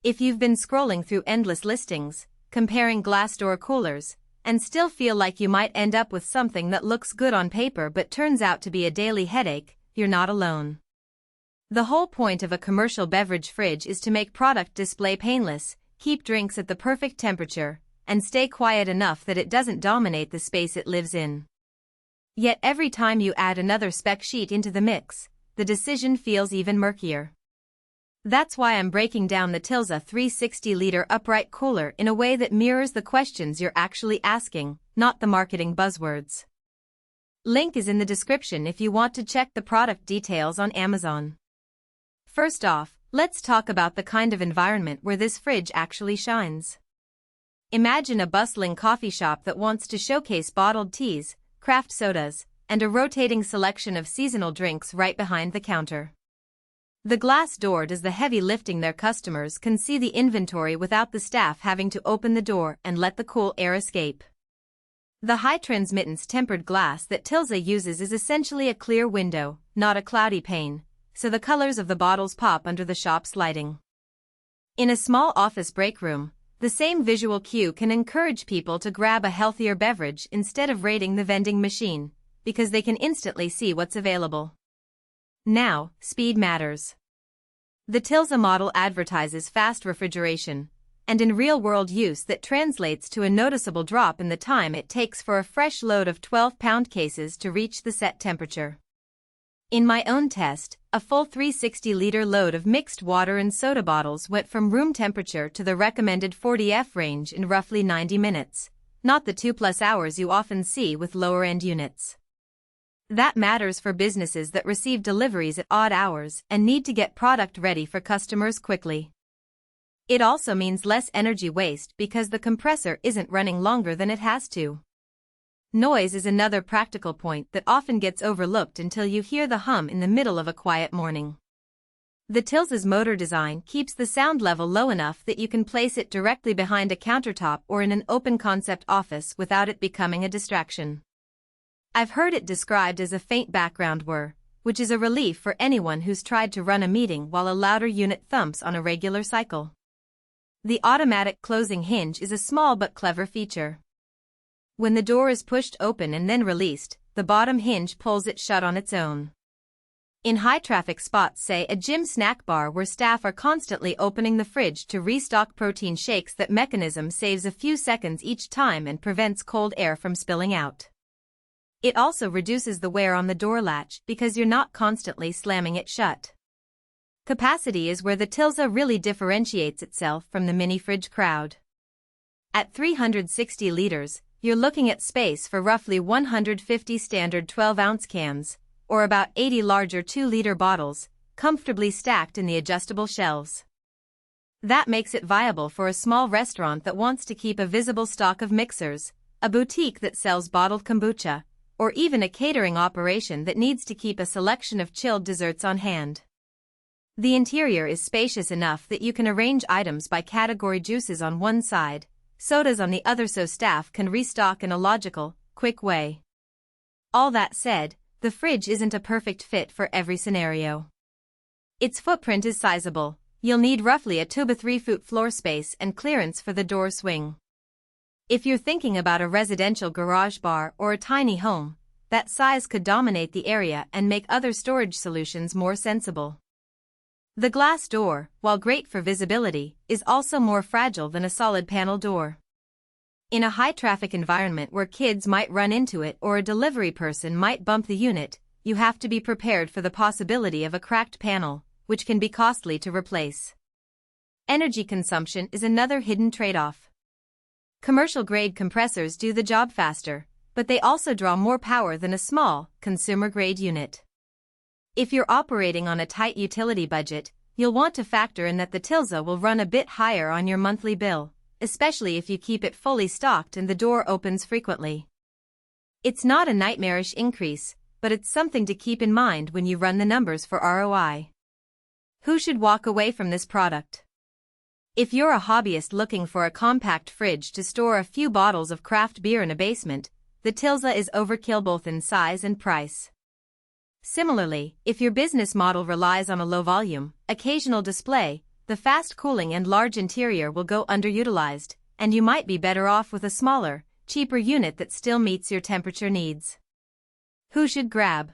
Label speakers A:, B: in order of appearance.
A: If you've been scrolling through endless listings, comparing glass door coolers, and still feel like you might end up with something that looks good on paper but turns out to be a daily headache, you're not alone. The whole point of a commercial beverage fridge is to make product display painless, keep drinks at the perfect temperature, and stay quiet enough that it doesn't dominate the space it lives in. Yet every time you add another spec sheet into the mix, the decision feels even murkier. That's why I'm breaking down the Tylza 360-liter upright cooler in a way that mirrors the questions you're actually asking, not the marketing buzzwords. Link is in the description if you want to check the product details on Amazon. First off, let's talk about the kind of environment where this fridge actually shines. Imagine a bustling coffee shop that wants to showcase bottled teas, craft sodas, and a rotating selection of seasonal drinks right behind the counter. The glass door does the heavy lifting. Their customers can see the inventory without the staff having to open the door and let the cool air escape. The high transmittance tempered glass that Tylza uses is essentially a clear window, not a cloudy pane, so the colors of the bottles pop under the shop's lighting. In a small office break room, the same visual cue can encourage people to grab a healthier beverage instead of raiding the vending machine, because they can instantly see what's available. Now, speed matters. The Tylza model advertises fast refrigeration, and in real-world use that translates to a noticeable drop in the time it takes for a fresh load of 12-pound cases to reach the set temperature. In my own test, a full 360-liter load of mixed water and soda bottles went from room temperature to the recommended 40°F range in roughly 90 minutes, not the 2+ hours you often see with lower-end units. That matters for businesses that receive deliveries at odd hours and need to get product ready for customers quickly. It also means less energy waste because the compressor isn't running longer than it has to. Noise is another practical point that often gets overlooked until you hear the hum in the middle of a quiet morning. The Tylza's motor design keeps the sound level low enough that you can place it directly behind a countertop or in an open-concept office without it becoming a distraction. I've heard it described as a faint background whir, which is a relief for anyone who's tried to run a meeting while a louder unit thumps on a regular cycle. The automatic closing hinge is a small but clever feature. When the door is pushed open and then released, the bottom hinge pulls it shut on its own. In high-traffic spots, say a gym snack bar where staff are constantly opening the fridge to restock protein shakes, that mechanism saves a few seconds each time and prevents cold air from spilling out. It also reduces the wear on the door latch because you're not constantly slamming it shut. Capacity is where the Tylza really differentiates itself from the mini fridge crowd. At 360 liters, you're looking at space for roughly 150 standard 12-ounce cans, or about 80 larger 2-liter bottles, comfortably stacked in the adjustable shelves. That makes it viable for a small restaurant that wants to keep a visible stock of mixers, a boutique that sells bottled kombucha, or even a catering operation that needs to keep a selection of chilled desserts on hand. The interior is spacious enough that you can arrange items by category: juices on one side, sodas on the other, so staff can restock in a logical, quick way. All that said, the fridge isn't a perfect fit for every scenario. Its footprint is sizable. You'll need roughly a 2-3-foot floor space and clearance for the door swing. If you're thinking about a residential garage bar or a tiny home, that size could dominate the area and make other storage solutions more sensible. The glass door, while great for visibility, is also more fragile than a solid panel door. In a high-traffic environment where kids might run into it or a delivery person might bump the unit, you have to be prepared for the possibility of a cracked panel, which can be costly to replace. Energy consumption is another hidden trade-off. Commercial-grade compressors do the job faster, but they also draw more power than a small, consumer-grade unit. If you're operating on a tight utility budget, you'll want to factor in that the Tylza will run a bit higher on your monthly bill, especially if you keep it fully stocked and the door opens frequently. It's not a nightmarish increase, but it's something to keep in mind when you run the numbers for ROI. Who should walk away from this product? If you're a hobbyist looking for a compact fridge to store a few bottles of craft beer in a basement, the Tylza is overkill both in size and price. Similarly, if your business model relies on a low-volume, occasional display, the fast cooling and large interior will go underutilized, and you might be better off with a smaller, cheaper unit that still meets your temperature needs. Who should grab?